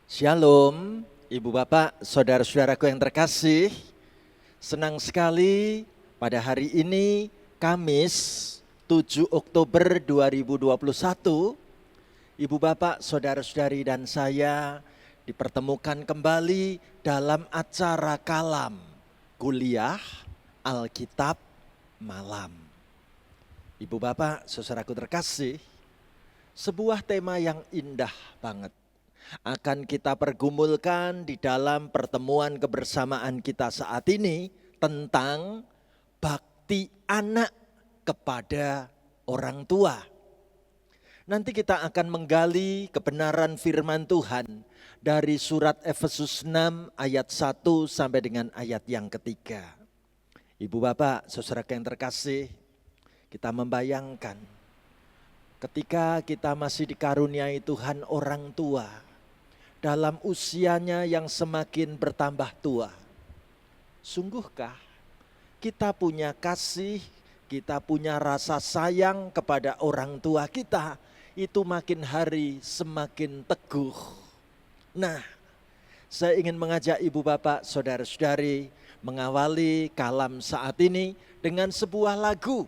Shalom, Ibu Bapak, Saudara-saudaraku yang terkasih. Senang sekali pada hari ini, Kamis 7 Oktober 2021, Ibu Bapak, Saudara-saudari dan saya dipertemukan kembali dalam acara Kalam, Kuliah Alkitab Malam. Ibu Bapak, Saudaraku terkasih, sebuah tema yang indah banget akan kita pergumulkan di dalam pertemuan kebersamaan kita saat ini tentang bakti anak kepada orang tua. Nanti kita akan menggali kebenaran firman Tuhan dari surat Efesus 6 ayat 1 sampai dengan ayat yang ketiga. Ibu Bapak, saudara yang terkasih, kita membayangkan ketika kita masih dikaruniai Tuhan orang tua, dalam usianya yang semakin bertambah tua, sungguhkah kita punya kasih, kita punya rasa sayang kepada orang tua kita, itu makin hari semakin teguh. Nah, saya ingin mengajak ibu bapak, saudara-saudari mengawali kalam saat ini dengan sebuah lagu.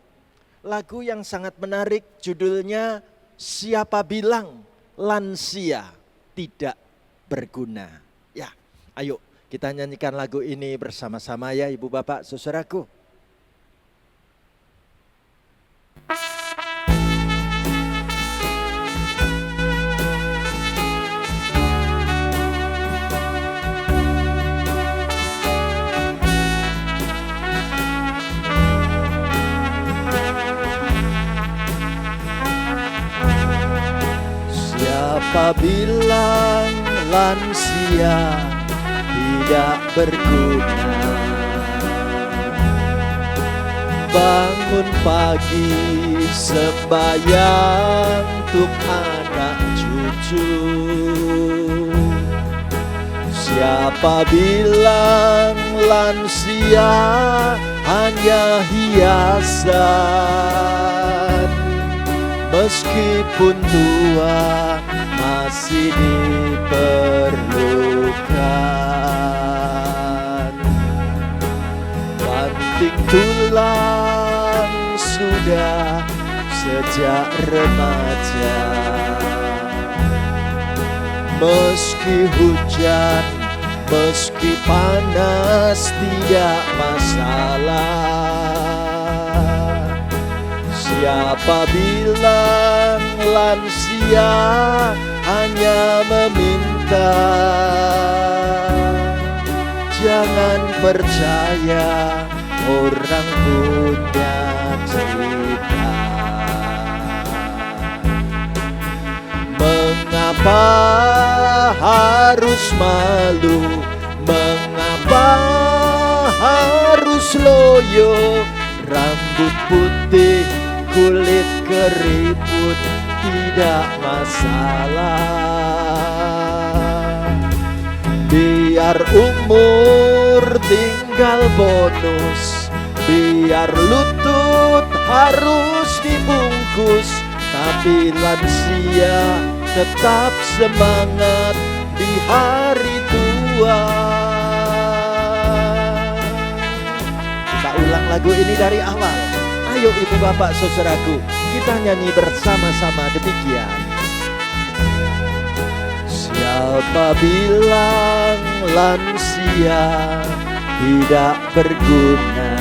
Lagu yang sangat menarik, judulnya Siapa Bilang Lansia Tidak Berguna. Ya, ayo kita nyanyikan lagu ini bersama-sama ya ibu bapak saudaraku. Siapa bilang lansia tidak berguna? Bangun pagi sembahyang untuk anak cucu. Siapa bilang lansia hanya hiasan? Meskipun tua masih diperlukan. Banting tulang sudah sejak remaja. Meski hujan, meski panas tidak masalah. Siapa bilang lansia hanya meminta? Jangan percaya orang punya cerita. Mengapa harus malu? Mengapa harus loyo? Rambut putih, kulit keriput tidak masalah. Biar umur tinggal bonus, biar lutut harus dibungkus, tapi lansia tetap semangat di hari tua. Kita ulang lagu ini dari awal. Ayo ibu bapak saudaraku, kita nyanyi bersama-sama demikian. Siapa bilang lansia tidak berguna?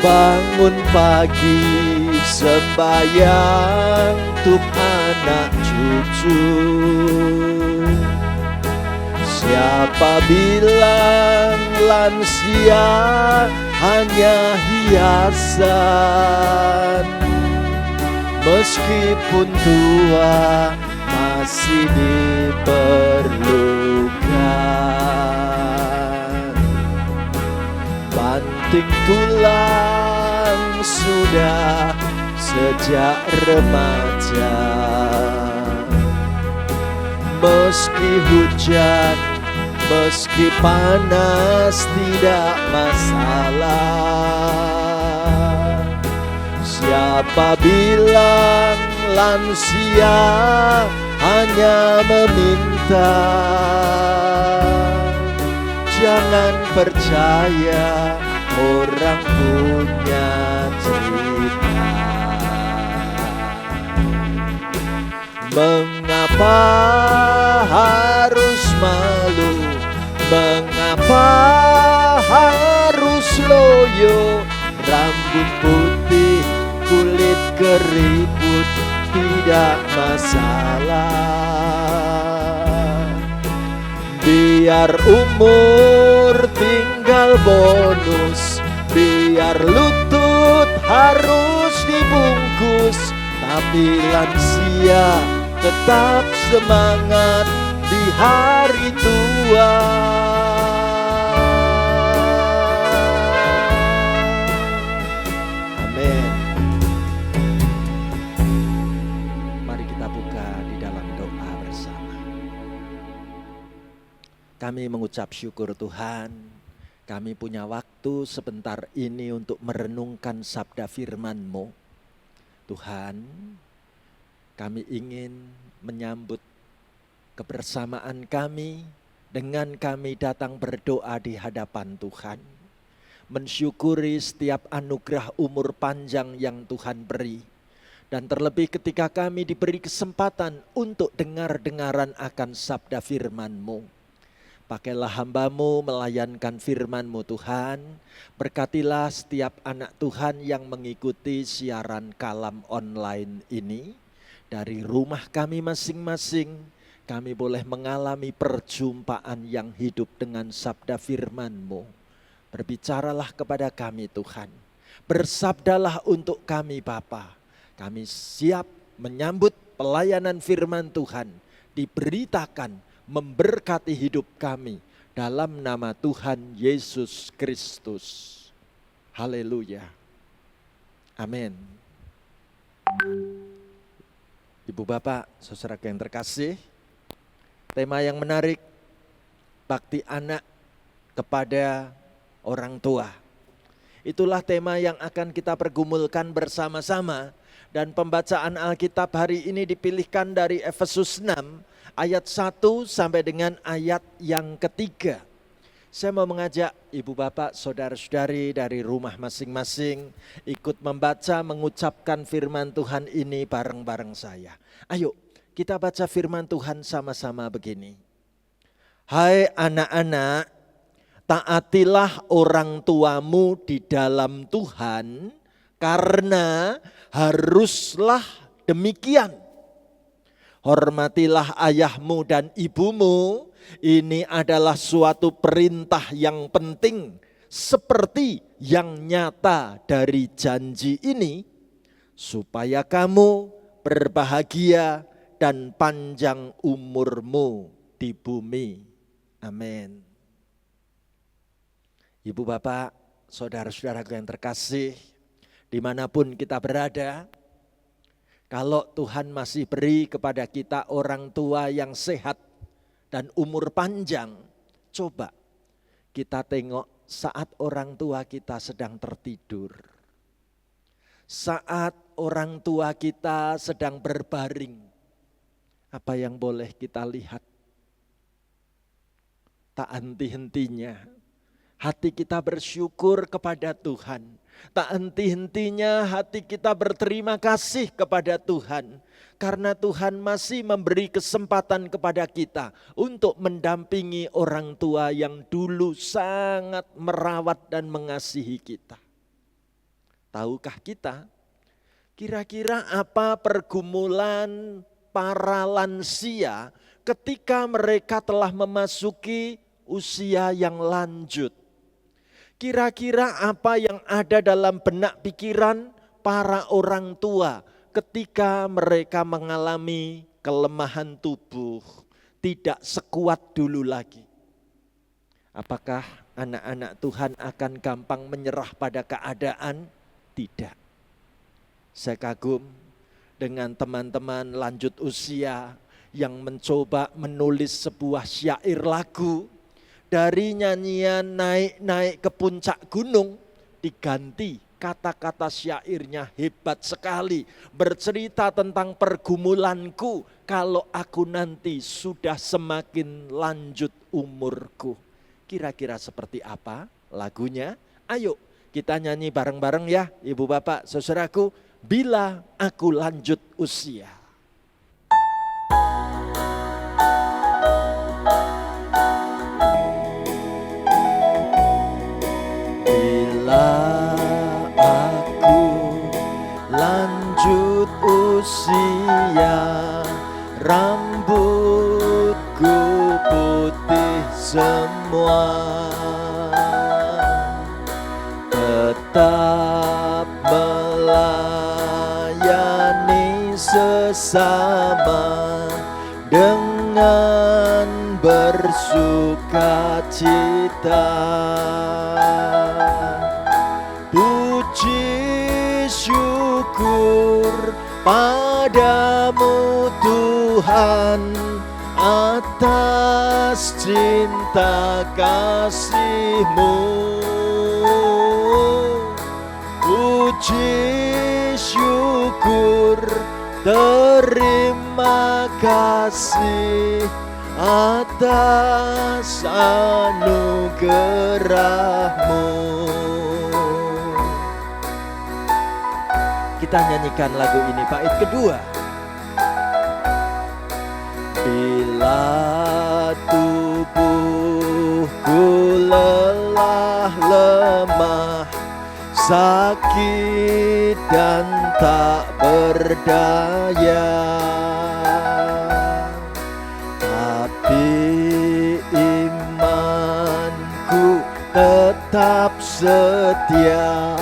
Bangun pagi sembahyang untuk anak cucu. Siapa bilang lansia hanya hiasan? Meskipun tua masih diperlukan. Banting tulang sudah sejak remaja. Meski hujan, meski panas tidak masalah. Siapa bilang lansia hanya hanya meminta. Jangan percaya orang punya cerita. Mengapa harus malu? Mengapa harus loyo? Rambut putih, kulit keriput, tidak masalah. Biar umur tinggal bonus, biar lutut harus dibungkus, tapi lansia tetap semangat di hari tua. Amin. Mari kita buka di dalam doa bersama. Kami mengucap syukur Tuhan, kami punya waktu sebentar ini untuk merenungkan sabda firman-Mu. Tuhan, kami ingin menyambut kebersamaan kami dengan kami datang berdoa di hadapan Tuhan. Mensyukuri setiap anugerah umur panjang yang Tuhan beri. Dan terlebih ketika kami diberi kesempatan untuk dengar-dengaran akan sabda firman-Mu. Pakailah hamba-Mu melayankan firman-Mu Tuhan. Berkatilah setiap anak Tuhan yang mengikuti siaran kalam online ini. Dari rumah kami masing-masing, kami boleh mengalami perjumpaan yang hidup dengan sabda firman-Mu. Berbicaralah kepada kami Tuhan. Bersabdalah untuk kami Bapa. Kami siap menyambut pelayanan firman Tuhan. Diberitakan, memberkati hidup kami. Dalam nama Tuhan Yesus Kristus. Haleluya. Amin. Ibu bapak, saudara yang terkasih, tema yang menarik, bakti anak kepada orang tua. Itulah tema yang akan kita pergumulkan bersama-sama. Dan pembacaan Alkitab hari ini dipilihkan dari Efesus 6 ayat 1 sampai dengan ayat yang ketiga. Saya mau mengajak ibu bapak, saudara-saudari dari rumah masing-masing ikut membaca, mengucapkan firman Tuhan ini bareng-bareng saya. Ayo kita baca firman Tuhan sama-sama begini. Hai anak-anak, taatilah orang tuamu di dalam Tuhan, karena haruslah demikian. Hormatilah ayahmu dan ibumu. Ini adalah suatu perintah yang penting, seperti yang nyata dari janji ini, supaya kamu berbahagia dan panjang umurmu di bumi. Amin. Ibu bapak, saudara-saudara yang terkasih, dimanapun kita berada, kalau Tuhan masih beri kepada kita orang tua yang sehat dan umur panjang, coba kita tengok saat orang tua kita sedang tertidur. Saat orang tua kita sedang berbaring, apa yang boleh kita lihat? Tak henti-hentinya hati kita bersyukur kepada Tuhan. Tak henti-hentinya hati kita berterima kasih kepada Tuhan. Karena Tuhan masih memberi kesempatan kepada kita untuk mendampingi orang tua yang dulu sangat merawat dan mengasihi kita. Tahukah kita kira-kira apa pergumulan para lansia ketika mereka telah memasuki usia yang lanjut? Kira-kira apa yang ada dalam benak pikiran para orang tua ketika mereka mengalami kelemahan tubuh, tidak sekuat dulu lagi? Apakah anak-anak Tuhan akan gampang menyerah pada keadaan? Tidak. Saya kagum dengan teman-teman lanjut usia yang mencoba menulis sebuah syair lagu. Dari nyanyian naik-naik ke puncak gunung diganti Kata-kata syairnya hebat sekali. Bercerita tentang pergumulanku kalau aku nanti sudah semakin lanjut umurku. Kira-kira seperti apa lagunya? Ayo kita nyanyi bareng-bareng ya Ibu Bapak Saudaraku. Bila aku lanjut usia. Lanjut usia, rambutku putih semua, tetap melayani sesama dengan bersuka cita. Puji syukur padamu Tuhan atas cinta kasih-Mu. Puji syukur terima kasih atas anugerah-Mu. Kita nyanyikan lagu ini bait kedua. Bila tubuhku lelah lemah, sakit dan tak berdaya, tapi imanku tetap setia,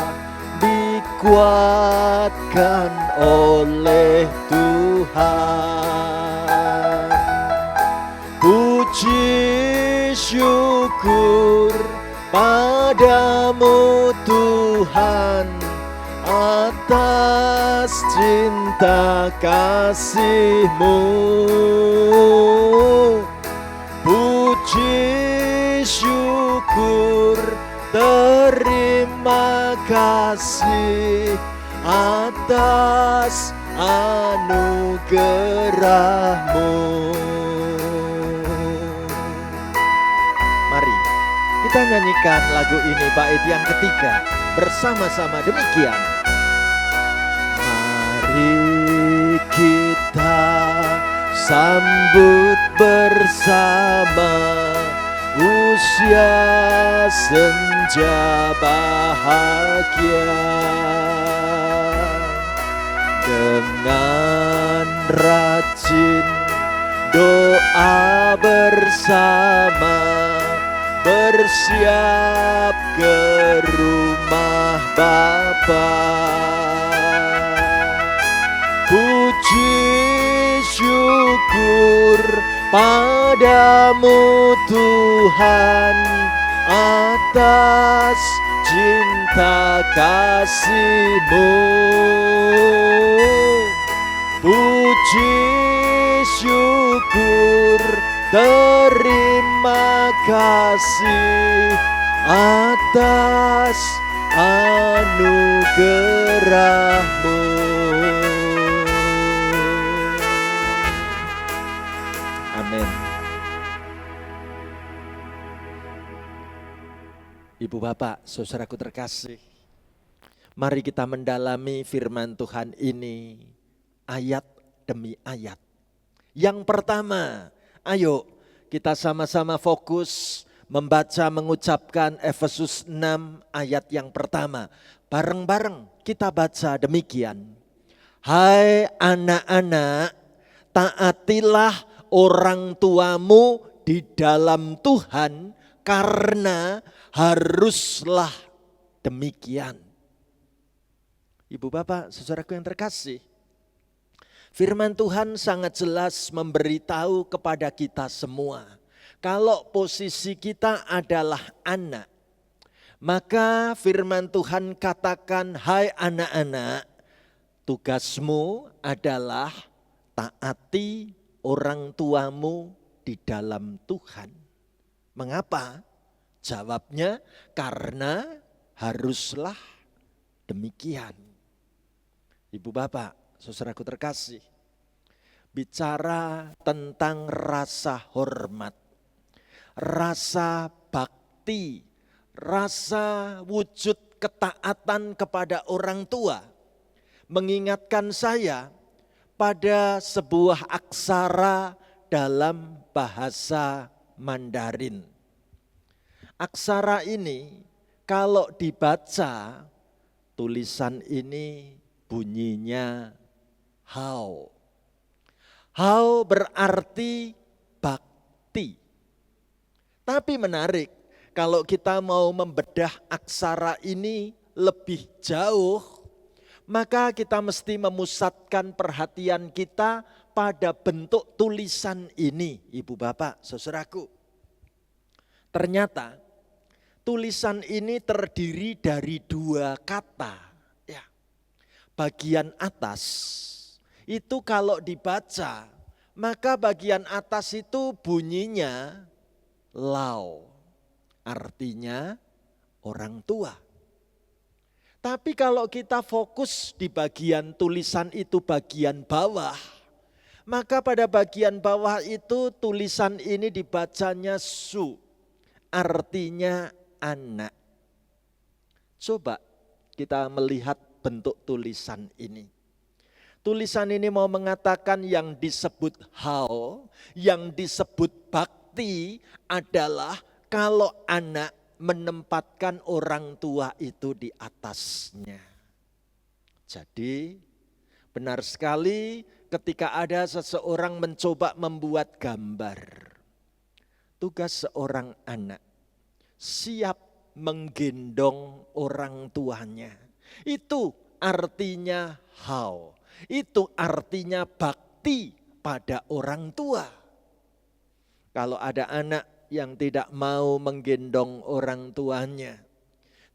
dikuatkan oleh Tuhan. Puji syukur padamu Tuhan atas cinta kasih-Mu. Puji syukur terima kasih atas anugerah-Mu. Mari kita nyanyikan lagu ini bait yang ketiga bersama-sama demikian. Mari kita sambut bersama usia senja bahagia, dengan rajin doa bersama, bersiap ke rumah Bapa. Puji syukur padamu Tuhan atas cinta kasih-Mu. Puji syukur terima kasih atas anugerah-Mu. Amin. Ibu Bapak, saudaraku terkasih, mari kita mendalami firman Tuhan ini ayat demi ayat. Yang pertama, ayo kita sama-sama fokus membaca mengucapkan Efesus 6 ayat yang pertama. Bareng-bareng kita baca demikian. Hai anak-anak, taatilah orang tuamu di dalam Tuhan, karena haruslah demikian. Ibu Bapak, saudaraku yang terkasih, firman Tuhan sangat jelas memberitahu kepada kita semua, kalau posisi kita adalah anak, maka firman Tuhan katakan, hai anak-anak, tugasmu adalah taati orang tuamu di dalam Tuhan. Mengapa? Jawabnya, karena haruslah demikian. Ibu bapak, saudaraku terkasih, bicara tentang rasa hormat, rasa bakti, rasa wujud ketaatan kepada orang tua, mengingatkan saya pada sebuah aksara dalam bahasa Mandarin. Aksara ini kalau dibaca, tulisan ini bunyinya hao. Hao berarti bakti. Tapi menarik, kalau kita mau membedah aksara ini lebih jauh, maka kita mesti memusatkan perhatian kita pada bentuk tulisan ini, ibu bapak, saudaraku. Ternyata tulisan ini terdiri dari dua kata. Ya. Bagian atas itu kalau dibaca, maka bagian atas itu bunyinya lao, artinya orang tua. Tapi kalau kita fokus di bagian tulisan itu bagian bawah, maka pada bagian bawah itu tulisan ini dibacanya su, artinya anak. Coba kita melihat bentuk tulisan ini. Tulisan ini mau mengatakan yang disebut hao, yang disebut bakti adalah kalau anak menempatkan orang tua itu di atasnya. Jadi benar sekali ketika ada seseorang mencoba membuat gambar. Tugas seorang anak siap menggendong orang tuanya. Itu artinya hao. Itu artinya bakti pada orang tua. Kalau ada anak yang tidak mau menggendong orang tuanya,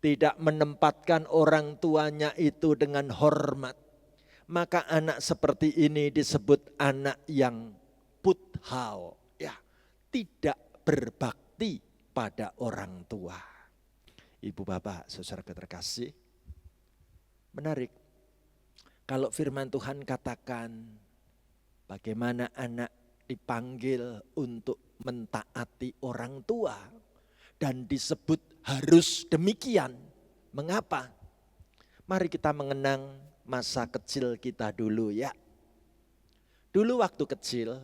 tidak menempatkan orang tuanya itu dengan hormat, maka anak seperti ini disebut anak yang puthao, ya, tidak berbakti pada orang tua. Ibu bapak, saudara terkasih, menarik. Kalau firman Tuhan katakan bagaimana anak dipanggil untuk mentaati orang tua dan disebut harus demikian. Mengapa? Mari kita mengenang masa kecil kita dulu ya. Dulu waktu kecil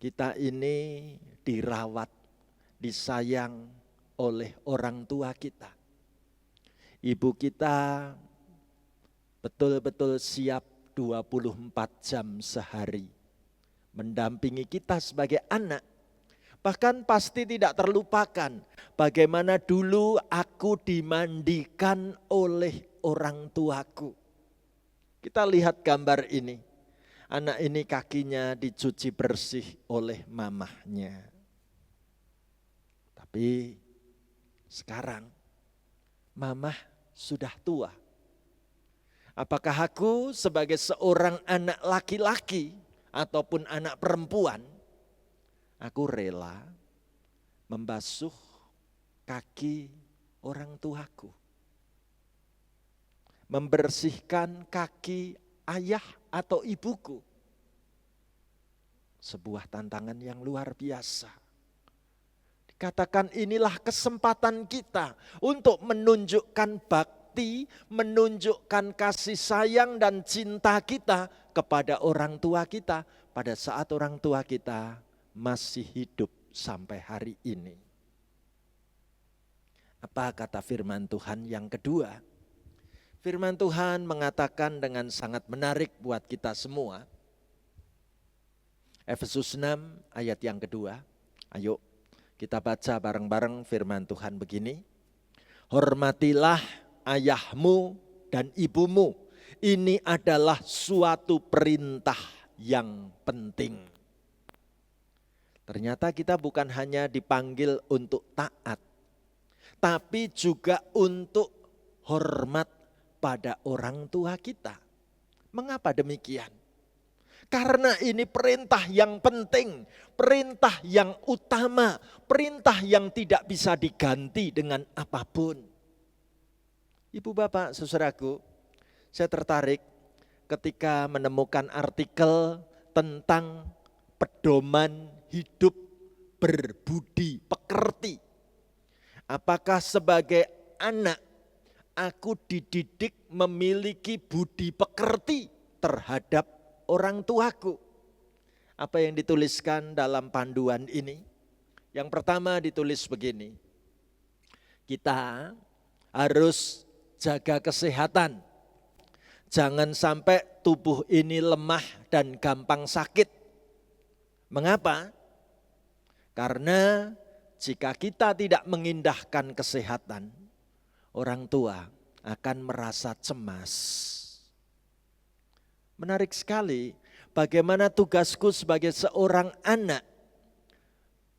kita ini dirawat, disayang oleh orang tua kita. Ibu kita betul-betul siap 24 jam sehari mendampingi kita sebagai anak. Bahkan pasti tidak terlupakan bagaimana dulu aku dimandikan oleh orang tuaku. Kita lihat gambar ini. Anak ini kakinya dicuci bersih oleh mamahnya. Tapi sekarang mamah sudah tua. Apakah aku sebagai seorang anak laki-laki ataupun anak perempuan, aku rela membasuh kaki orang tuaku, membersihkan kaki ayah atau ibuku? Sebuah tantangan yang luar biasa. Dikatakan inilah kesempatan kita untuk menunjukkan bakti, menunjukkan kasih sayang dan cinta kita kepada orang tua kita pada saat orang tua kita masih hidup sampai hari ini. Apa kata firman Tuhan yang kedua? Firman Tuhan mengatakan dengan sangat menarik buat kita semua. Efesus 6 ayat yang kedua. Ayo kita baca bareng-bareng firman Tuhan begini. Hormatilah ayahmu dan ibumu. Ini adalah suatu perintah yang penting. Ternyata kita bukan hanya dipanggil untuk taat, tapi juga untuk hormat pada orang tua kita. Mengapa demikian? Karena ini perintah yang penting, perintah yang utama, perintah yang tidak bisa diganti dengan apapun. Ibu bapak saudaraku, saya tertarik ketika menemukan artikel tentang pedoman hidup berbudi pekerti. Apakah sebagai anak aku dididik memiliki budi pekerti terhadap orang tuaku? Apa yang dituliskan dalam panduan ini? Yang pertama ditulis begini, kita harus jaga kesehatan. Jangan sampai tubuh ini lemah dan gampang sakit. Mengapa? Karena jika kita tidak mengindahkan kesehatan, orang tua akan merasa cemas. Menarik sekali bagaimana tugasku sebagai seorang anak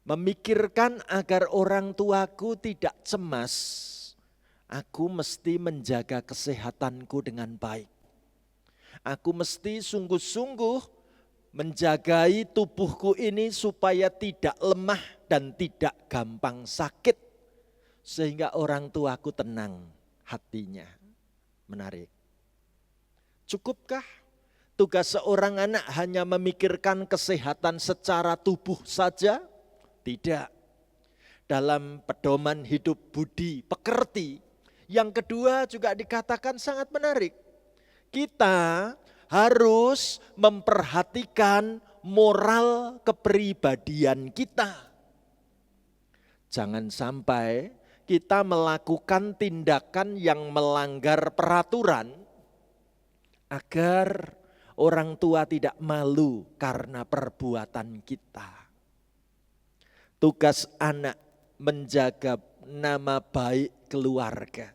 memikirkan agar orang tuaku tidak cemas. Aku mesti menjaga kesehatanku dengan baik. Aku mesti sungguh-sungguh menjagai tubuhku ini supaya tidak lemah dan tidak gampang sakit. Sehingga orang tuaku tenang hatinya. Menarik. Cukupkah tugas seorang anak hanya memikirkan kesehatan secara tubuh saja? Tidak. Dalam pedoman hidup budi pekerti, yang kedua juga dikatakan sangat menarik. Kita harus memperhatikan moral kepribadian kita. Jangan sampai kita melakukan tindakan yang melanggar peraturan agar orang tua tidak malu karena perbuatan kita. Tugas anak menjaga nama baik keluarga.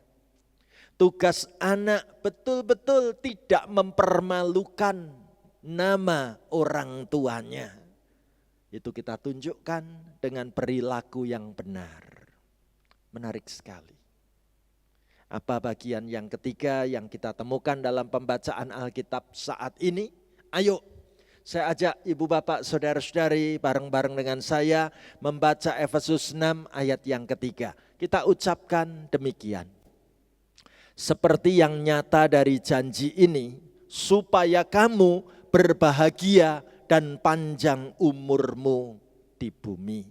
Tugas anak betul-betul tidak mempermalukan nama orang tuanya. Itu kita tunjukkan dengan perilaku yang benar. Menarik sekali. Apa bagian yang ketiga yang kita temukan dalam pembacaan Alkitab saat ini? Ayo, saya ajak ibu bapak saudara-saudari bareng-bareng dengan saya membaca Efesus 6 ayat yang ketiga. Kita ucapkan demikian. Seperti yang nyata dari janji ini, supaya kamu berbahagia dan panjang umurmu di bumi.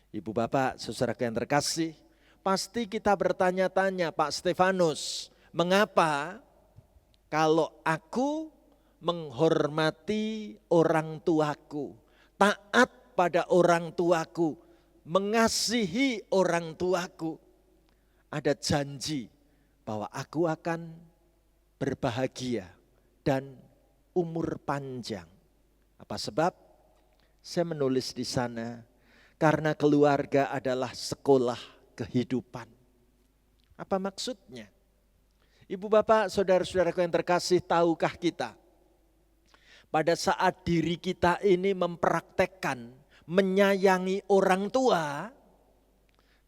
Ibu bapak, saudara yang terkasih, pasti kita bertanya-tanya, Pak Stefanus, mengapa kalau aku menghormati orang tuaku, taat pada orang tuaku, mengasihi orang tuaku, ada janji bahwa aku akan berbahagia dan umur panjang. Apa sebab? Saya menulis di sana, karena keluarga adalah sekolah kehidupan. Apa maksudnya? Ibu bapak, saudara-saudaraku yang terkasih, tahukah kita? Pada saat diri kita ini mempraktekkan menyayangi orang tua,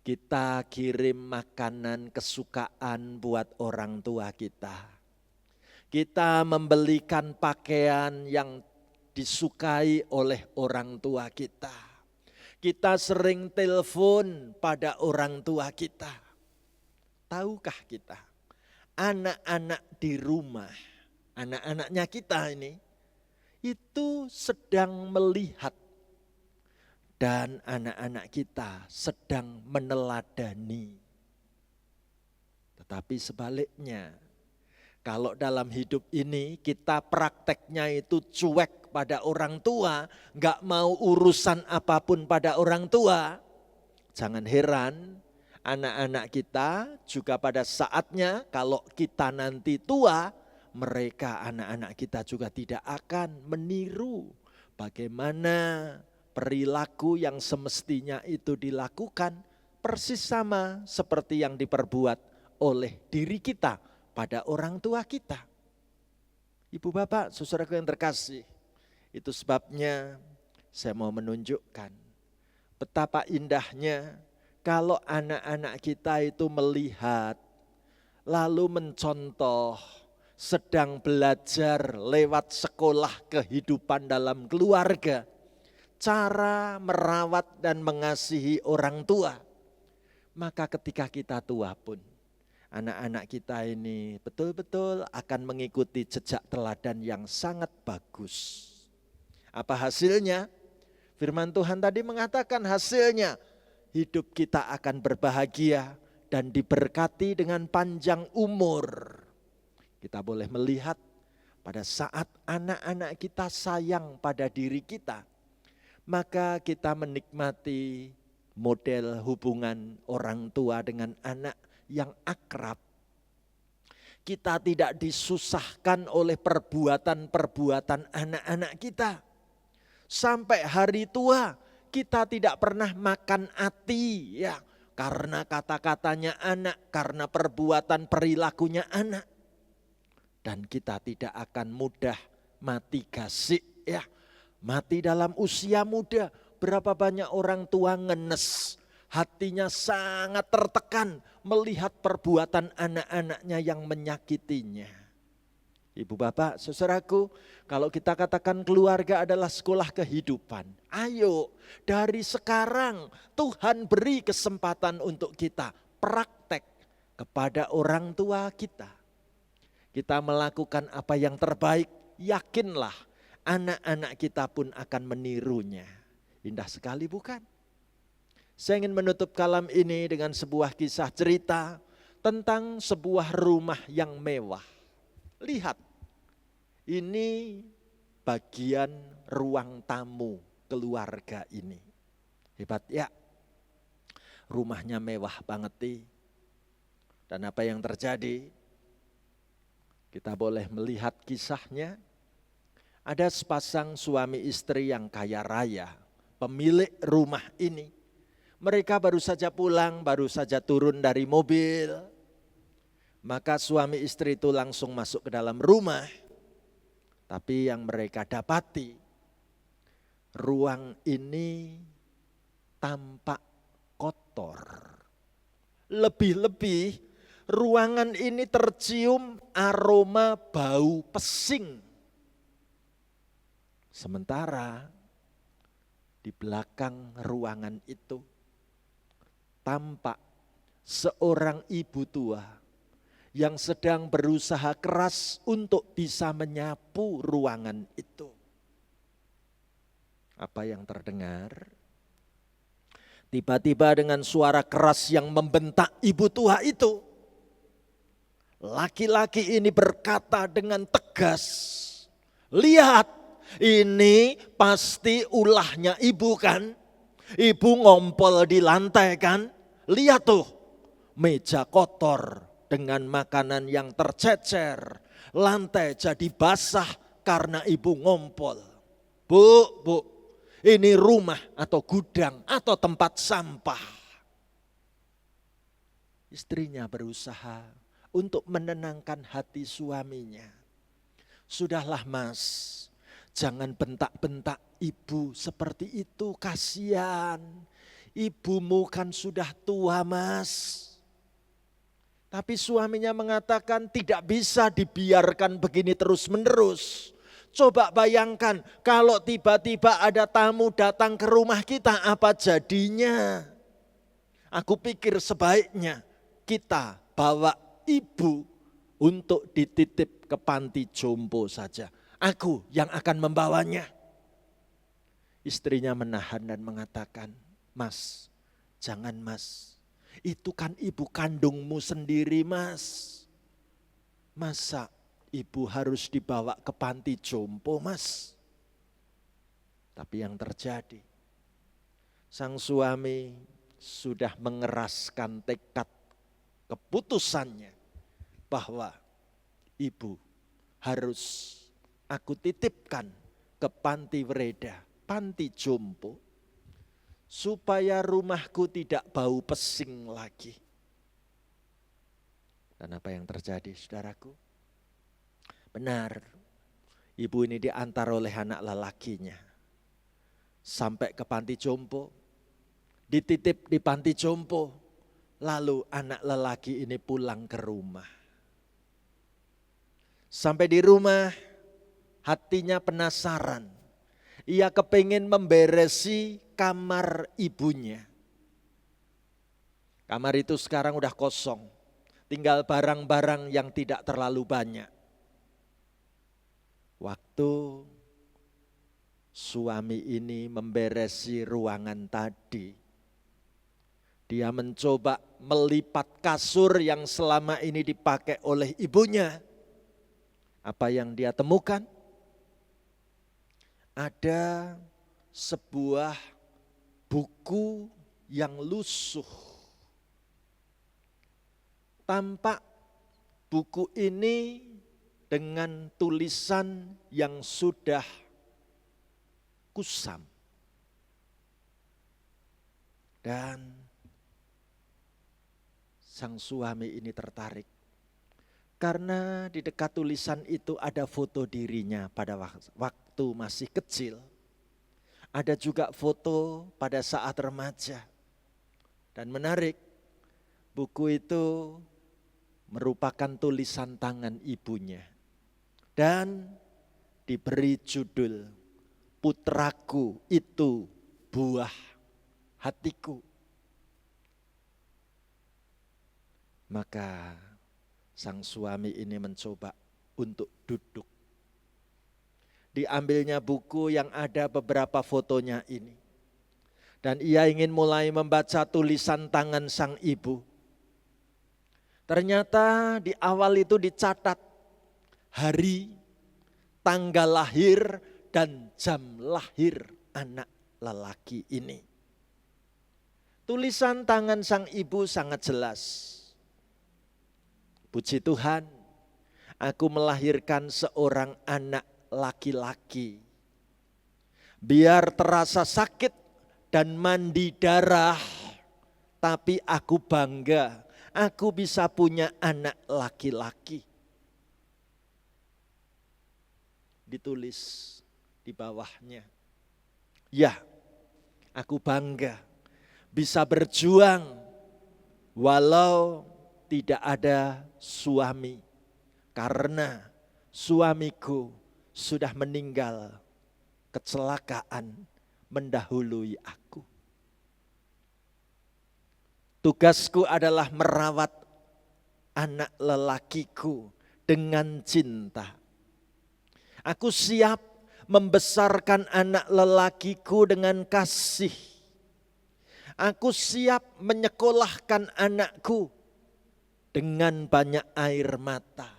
kita kirim makanan kesukaan buat orang tua kita. Kita membelikan pakaian yang disukai oleh orang tua kita. Kita sering telepon pada orang tua kita. Tahukah kita, anak-anak di rumah, anak-anaknya kita ini, itu sedang melihat. Dan anak-anak kita sedang meneladani. Tetapi sebaliknya, kalau dalam hidup ini kita prakteknya itu cuek pada orang tua, gak mau urusan apapun pada orang tua, jangan heran anak-anak kita juga pada saatnya kalau kita nanti tua, mereka anak-anak kita juga tidak akan meniru bagaimana perilaku yang semestinya itu dilakukan persis sama seperti yang diperbuat oleh diri kita pada orang tua kita. Ibu bapak, saudaraku yang terkasih, itu sebabnya saya mau menunjukkan betapa indahnya kalau anak-anak kita itu melihat lalu mencontoh sedang belajar lewat sekolah kehidupan dalam keluarga. Cara merawat dan mengasihi orang tua. Maka ketika kita tua pun anak-anak kita ini betul-betul akan mengikuti jejak teladan yang sangat bagus. Apa hasilnya? Firman Tuhan tadi mengatakan hasilnya hidup kita akan berbahagia dan diberkati dengan panjang umur. Kita boleh melihat pada saat anak-anak kita sayang pada diri kita, maka kita menikmati model hubungan orang tua dengan anak yang akrab. Kita tidak disusahkan oleh perbuatan-perbuatan anak-anak kita. Sampai hari tua kita tidak pernah makan hati ya, karena kata-katanya anak, karena perbuatan perilakunya anak. Dan kita tidak akan mudah mati gasik ya. Mati dalam usia muda. Berapa banyak orang tua ngenes, hatinya sangat tertekan melihat perbuatan anak-anaknya yang menyakitinya. Ibu bapak, saudaraku, kalau kita katakan keluarga adalah sekolah kehidupan. Ayo dari sekarang Tuhan beri kesempatan untuk kita praktek kepada orang tua kita. Kita melakukan apa yang terbaik, yakinlah anak-anak kita pun akan menirunya. Indah sekali bukan? Saya ingin menutup kalam ini dengan sebuah kisah cerita tentang sebuah rumah yang mewah. Lihat, ini bagian ruang tamu keluarga ini. Hebat ya, rumahnya mewah banget nih. Dan apa yang terjadi? Kita boleh melihat kisahnya. Ada sepasang suami istri yang kaya raya, pemilik rumah ini. Mereka baru saja pulang, baru saja turun dari mobil. Maka suami istri itu langsung masuk ke dalam rumah. Tapi yang mereka dapati, ruang ini tampak kotor. Lebih-lebih ruangan ini tercium aroma bau pesing. Sementara di belakang ruangan itu tampak seorang ibu tua yang sedang berusaha keras untuk bisa menyapu ruangan itu. Apa yang terdengar? Tiba-tiba dengan suara keras yang membentak ibu tua itu, laki-laki ini berkata dengan tegas, "Lihat, ini pasti ulahnya ibu kan? Ibu ngompol di lantai kan? Lihat tuh, meja kotor dengan makanan yang tercecer. Lantai jadi basah karena ibu ngompol. Bu, ini rumah atau gudang atau tempat sampah." Istrinya berusaha untuk menenangkan hati suaminya. "Sudahlah mas, jangan bentak-bentak ibu seperti itu, kasihan. Ibumu kan sudah tua mas." Tapi suaminya mengatakan tidak bisa dibiarkan begini terus-menerus. Coba bayangkan kalau tiba-tiba ada tamu datang ke rumah kita, apa jadinya? Aku pikir sebaiknya kita bawa ibu untuk dititip ke panti jompo saja. Aku yang akan membawanya. Istrinya menahan dan mengatakan, "Mas, jangan mas. Itu kan ibu kandungmu sendiri mas. Masa ibu harus dibawa ke panti jompo mas?" Tapi yang terjadi, sang suami sudah mengeraskan tekad keputusannya bahwa ibu harus aku titipkan ke panti Wereda, panti jompo, supaya rumahku tidak bau pesing lagi. Dan apa yang terjadi saudaraku? Benar, ibu ini diantar oleh anak lelakinya. Sampai ke panti jompo, dititip di panti jompo, lalu anak lelaki ini pulang ke rumah. Sampai di rumah, hatinya penasaran. Ia kepingin memberesi kamar ibunya. Kamar itu sekarang udah kosong. tinggal barang-barang yang tidak terlalu banyak. Waktu suami ini memberesi ruangan tadi, dia mencoba melipat kasur yang selama ini dipakai oleh ibunya. Apa yang dia temukan? Ada sebuah buku yang lusuh. Tampak buku ini dengan tulisan yang sudah kusam. Dan sang suami ini tertarik. Karena di dekat tulisan itu ada foto dirinya pada waktu masih kecil. Ada juga foto pada saat remaja. Dan menarik, buku itu merupakan tulisan tangan ibunya. Dan diberi judul, "Putraku itu buah hatiku." Maka sang suami ini mencoba untuk duduk. Diambilnya buku yang ada beberapa fotonya ini. Dan ia ingin mulai membaca tulisan tangan sang ibu. Ternyata di awal itu dicatat hari, tanggal lahir, dan jam lahir anak lelaki ini. Tulisan tangan sang ibu sangat jelas. Puji Tuhan, aku melahirkan seorang anak laki-laki. Biar terasa sakit dan mandi darah, tapi aku bangga, aku bisa punya anak laki-laki. Ditulis di bawahnya, ya, aku bangga bisa berjuang walau tidak ada suami, karena suamiku sudah meninggal kecelakaan mendahului aku. Tugasku adalah merawat anak lelakiku dengan cinta. Aku siap membesarkan anak lelakiku dengan kasih. Aku siap menyekolahkan anakku dengan banyak air mata.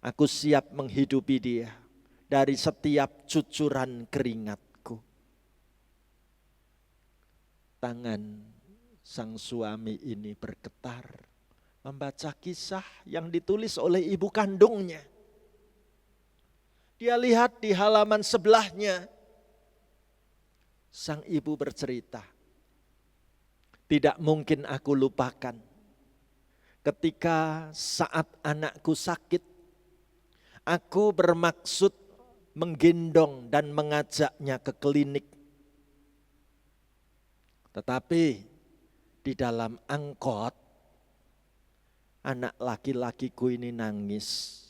Aku siap menghidupi dia dari setiap cucuran keringatku. Tangan sang suami ini bergetar membaca kisah yang ditulis oleh ibu kandungnya. Dia lihat di halaman sebelahnya, sang ibu bercerita, tidak mungkin aku lupakan ketika saat anakku sakit, aku bermaksud menggendong dan mengajaknya ke klinik. Tetapi di dalam angkot, anak laki-lakiku ini nangis.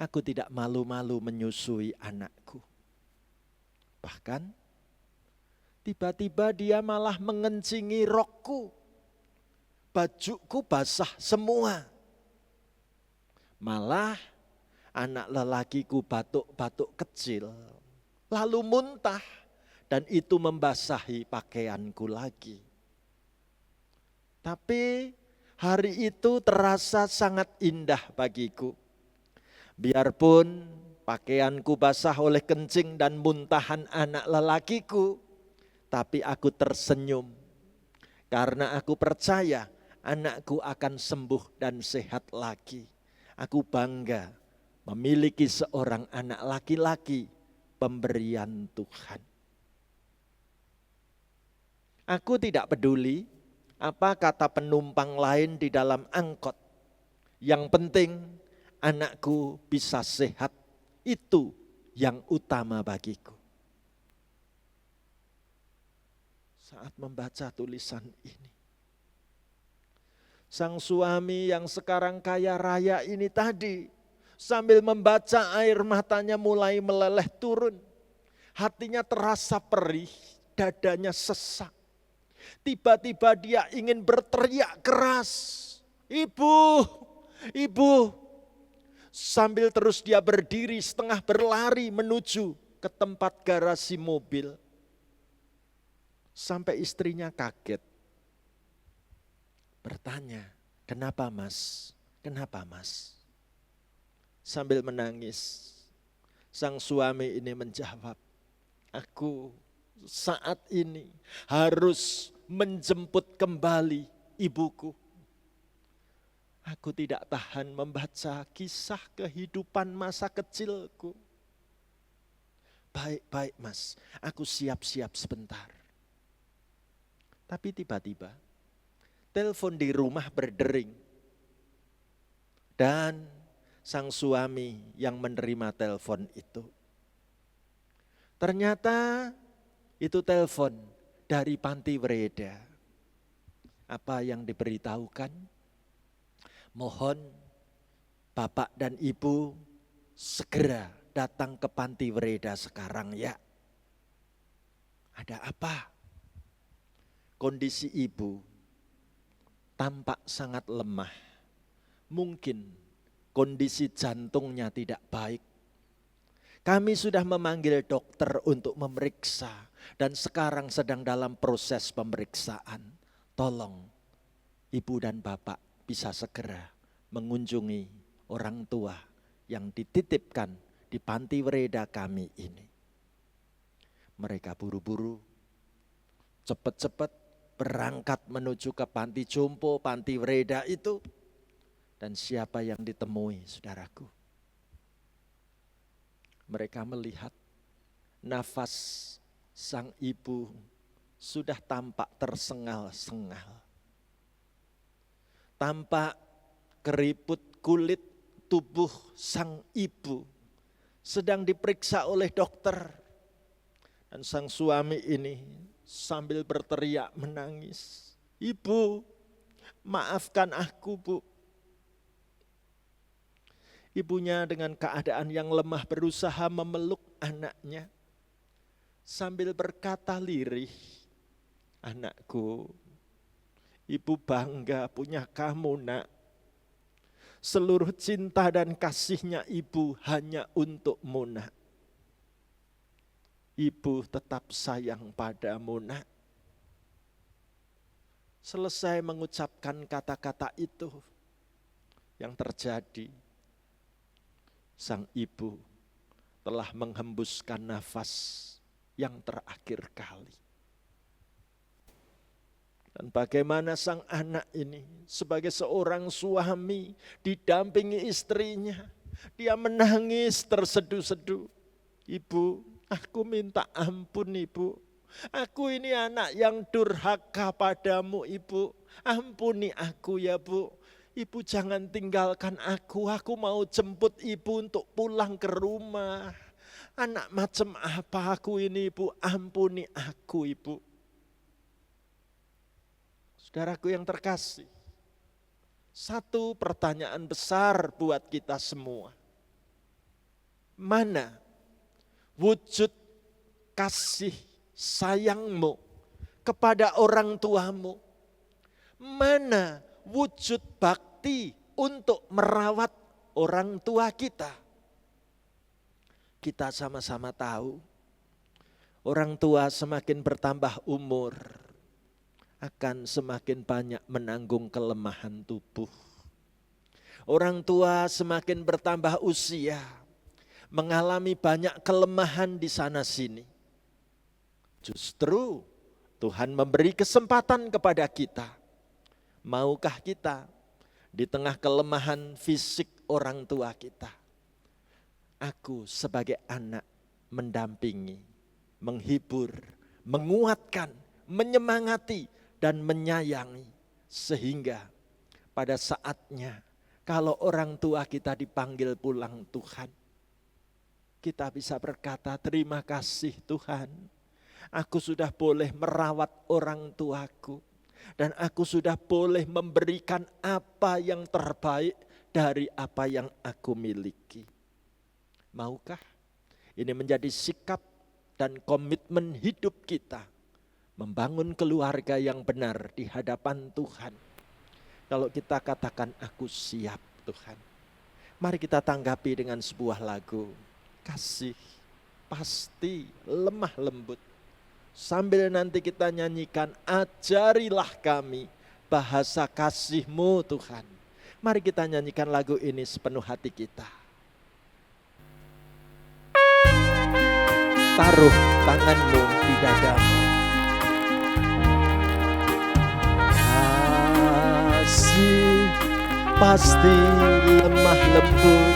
Aku tidak malu-malu menyusui anakku. Bahkan tiba-tiba dia malah mengencingi rokku. Bajuku basah semua. Malah anak lelakiku batuk-batuk kecil, lalu muntah, dan itu membasahi pakaianku lagi. Tapi hari itu terasa sangat indah bagiku. Biarpun pakaianku basah oleh kencing dan muntahan anak lelakiku, tapi aku tersenyum karena aku percaya anakku akan sembuh dan sehat lagi. Aku bangga memiliki seorang anak laki-laki pemberian Tuhan. Aku tidak peduli apa kata penumpang lain di dalam angkot. Yang penting anakku bisa sehat, itu yang utama bagiku. Saat membaca tulisan ini, sang suami yang sekarang kaya raya ini tadi, sambil membaca air matanya mulai meleleh turun. Hatinya terasa perih, dadanya sesak. Tiba-tiba dia ingin berteriak keras. Ibu, ibu. Sambil terus dia berdiri setengah berlari menuju ke tempat garasi mobil. Sampai istrinya kaget. Bertanya, kenapa mas? Kenapa mas? Sambil menangis, sang suami ini menjawab, aku saat ini harus menjemput kembali ibuku. Aku tidak tahan membaca kisah kehidupan masa kecilku. Baik mas, aku siap-siap sebentar. Tapi tiba-tiba telepon di rumah berdering. Dan sang suami yang menerima telepon itu. Ternyata itu telepon dari panti Wereda. Apa yang diberitahukan? Mohon Bapak dan Ibu segera datang ke panti Wereda sekarang ya. Ada apa? Kondisi ibu tampak sangat lemah. Mungkin kondisi jantungnya tidak baik. Kami sudah memanggil dokter untuk memeriksa dan sekarang sedang dalam proses pemeriksaan. Tolong Ibu dan Bapak bisa segera mengunjungi orang tua yang dititipkan di panti Wereda kami ini. Mereka buru-buru, cepat-cepat berangkat menuju ke panti jompo, panti Wereda itu. Dan siapa yang ditemui, saudaraku? Mereka melihat nafas sang ibu sudah tampak tersengal-sengal. Tampak keriput kulit tubuh sang ibu sedang diperiksa oleh dokter. Dan sang suami ini sambil berteriak menangis, Ibu, maafkan aku Bu. Ibunya dengan keadaan yang lemah berusaha memeluk anaknya. Sambil berkata lirih, anakku, Ibu bangga punya kamu nak. Seluruh cinta dan kasihnya ibu hanya untukmu nak. Ibu tetap sayang padamu nak. Selesai mengucapkan kata-kata itu, yang terjadi, sang ibu telah menghembuskan nafas yang terakhir kali. Dan bagaimana sang anak ini sebagai seorang suami didampingi istrinya. Dia menangis terseduh-seduh. Ibu, aku minta ampun Ibu. Aku ini anak yang durhaka padamu Ibu. Ampuni aku ya Bu. Ibu jangan tinggalkan aku mau jemput Ibu untuk pulang ke rumah. Anak macam apa aku ini Ibu, ampuni aku Ibu. Saudaraku yang terkasih, satu pertanyaan besar buat kita semua. Mana wujud kasih sayangmu kepada orang tuamu? Mana wujud bakti untuk merawat orang tua kita? Kita sama-sama tahu, orang tua semakin bertambah umur, akan semakin banyak menanggung kelemahan tubuh. Orang tua semakin bertambah usia, mengalami banyak kelemahan di sana sini. Justru Tuhan memberi kesempatan kepada kita. Maukah kita di tengah kelemahan fisik orang tua kita, aku sebagai anak mendampingi, menghibur, menguatkan, menyemangati, dan menyayangi, sehingga pada saatnya kalau orang tua kita dipanggil pulang Tuhan, kita bisa berkata, terima kasih Tuhan, aku sudah boleh merawat orang tuaku, dan aku sudah boleh memberikan apa yang terbaik dari apa yang aku miliki. Maukah ini menjadi sikap dan komitmen hidup kita, membangun keluarga yang benar di hadapan Tuhan. Kalau kita katakan aku siap Tuhan. Mari kita tanggapi dengan sebuah lagu. Kasih pasti lemah lembut. Sambil nanti kita nyanyikan, ajarilah kami bahasa kasih-Mu Tuhan. Mari kita nyanyikan lagu ini sepenuh hati kita. Taruh tangan-Mu di dadamu. Kasih pasti lemah lembut.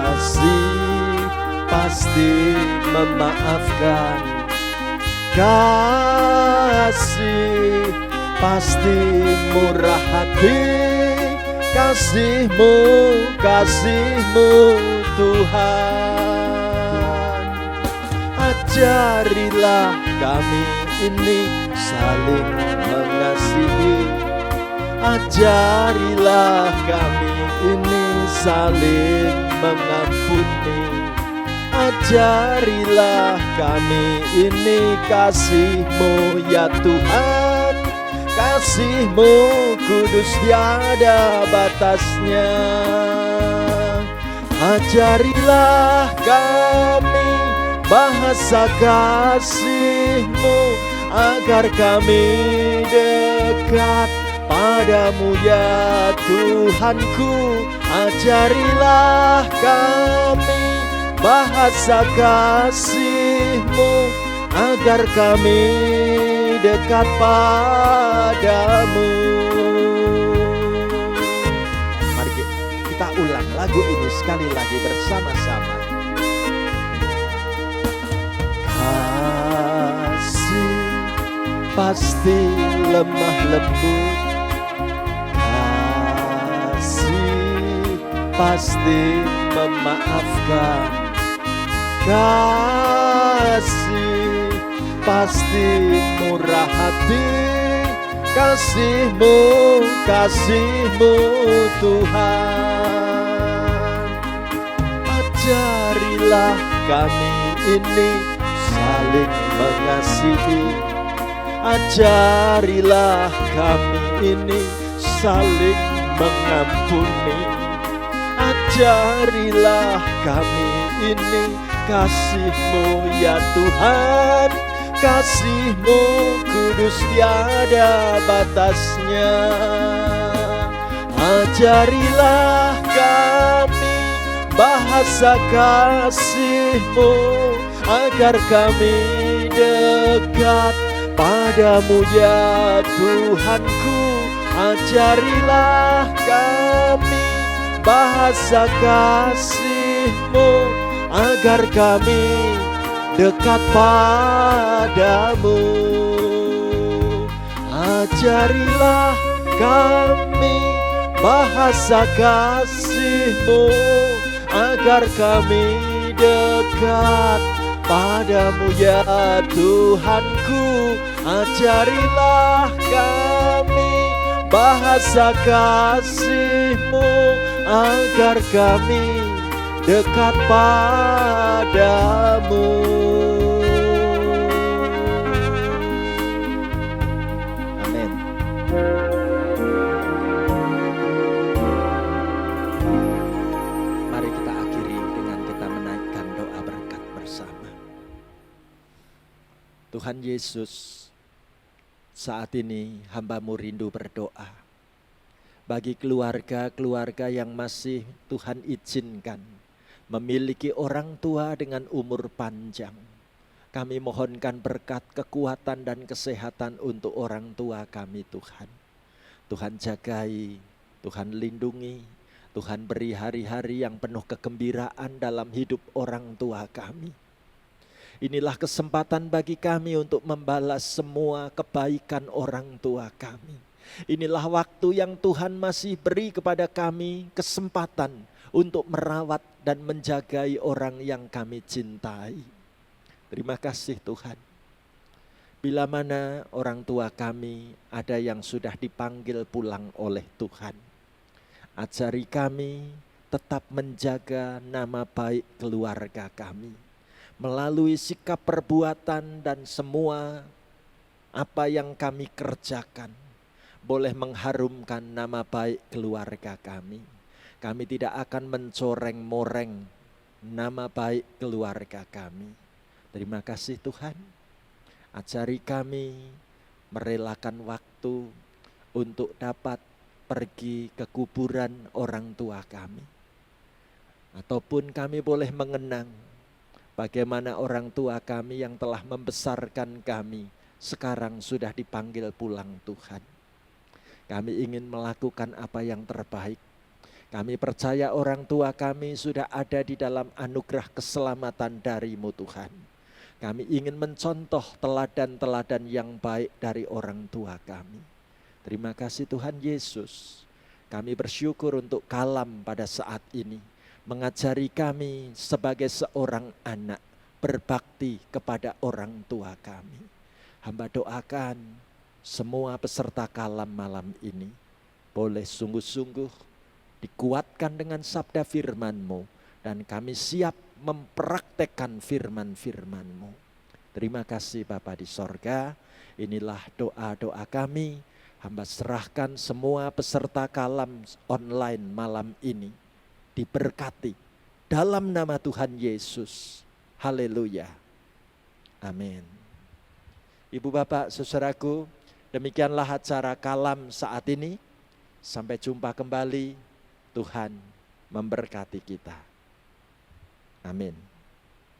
Kasih pasti memaafkan. Kasih pasti murah hati. Kasih-Mu, kasih-Mu Tuhan. Ajarilah kami ini saling mengasihi. Ajarilah kami ini saling mengampuni. Ajarilah kami ini kasih-Mu ya Tuhan. Kasih-Mu kudus tiada batasnya. Ajarilah kami bahasa kasih-Mu, agar kami dekat padamu ya Tuhanku. Ajarilah kami bahasa kasih-Mu, agar kami dekat padamu. Mari kita ulang lagu ini sekali lagi bersama-sama. Kasih pasti lemah lembut. Kasih pasti memaafkan. Kasih pasti murah hati. Kasih-Mu, kasih-Mu Tuhan. Ajarilah kami ini saling mengasihi. Ajarilah kami ini saling mengampuni. Ajarilah kami ini kasih-Mu ya Tuhan. Kasih-Mu kudus tiada batasnya. Ajarilah kami bahasa kasih-Mu, agar kami dekat padamu ya Tuhanku. Ajarilah kami bahasa kasih-Mu, agar kami dekat padamu. Ajarilah kami bahasa kasih-Mu, agar kami dekat padamu ya Tuhanku. Ajarilah kami bahasa kasih-Mu, agar kami dekat padamu. Amin. Mari kita akhiri dengan kita menaikkan doa berkat bersama. Tuhan Yesus, saat ini hamba-Mu rindu berdoa bagi keluarga-keluarga yang masih Tuhan izinkan memiliki orang tua dengan umur panjang. Kami mohonkan berkat, kekuatan dan kesehatan untuk orang tua kami Tuhan. Tuhan jagai, Tuhan lindungi, Tuhan beri hari-hari yang penuh kegembiraan dalam hidup orang tua kami. Inilah kesempatan bagi kami untuk membalas semua kebaikan orang tua kami. Inilah waktu yang Tuhan masih beri kepada kami kesempatan untuk merawat dan menjagai orang yang kami cintai. Terima kasih Tuhan. Bila mana orang tua kami ada yang sudah dipanggil pulang oleh Tuhan, ajari kami tetap menjaga nama baik keluarga kami melalui sikap perbuatan dan semua apa yang kami kerjakan. boleh mengharumkan nama baik keluarga kami. Kami tidak akan mencoreng-moreng nama baik keluarga kami. Terima kasih Tuhan. Ajari kami merelakan waktu untuk dapat pergi ke kuburan orang tua kami. Ataupun kami boleh mengenang bagaimana orang tua kami yang telah membesarkan kami sekarang sudah dipanggil pulang Tuhan. Kami ingin melakukan apa yang terbaik. Kami percaya orang tua kami sudah ada di dalam anugerah keselamatan dari-Mu Tuhan. Kami ingin mencontoh teladan-teladan yang baik dari orang tua kami. Terima kasih Tuhan Yesus. Kami bersyukur untuk Kalam pada saat ini. Mengajari kami sebagai seorang anak berbakti kepada orang tua kami. Hamba doakan semua peserta Kalam malam ini boleh sungguh-sungguh dikuatkan dengan sabda firman-Mu. Dan kami siap mempraktekkan firman-firman-Mu. Terima kasih Bapa di sorga. Inilah doa-doa kami. Hamba serahkan semua peserta Kalam online malam ini. Diberkati dalam nama Tuhan Yesus. Haleluya. Amin. Ibu bapak saudaraku, demikianlah acara Kalam saat ini. Sampai jumpa kembali. Tuhan memberkati kita. Amin.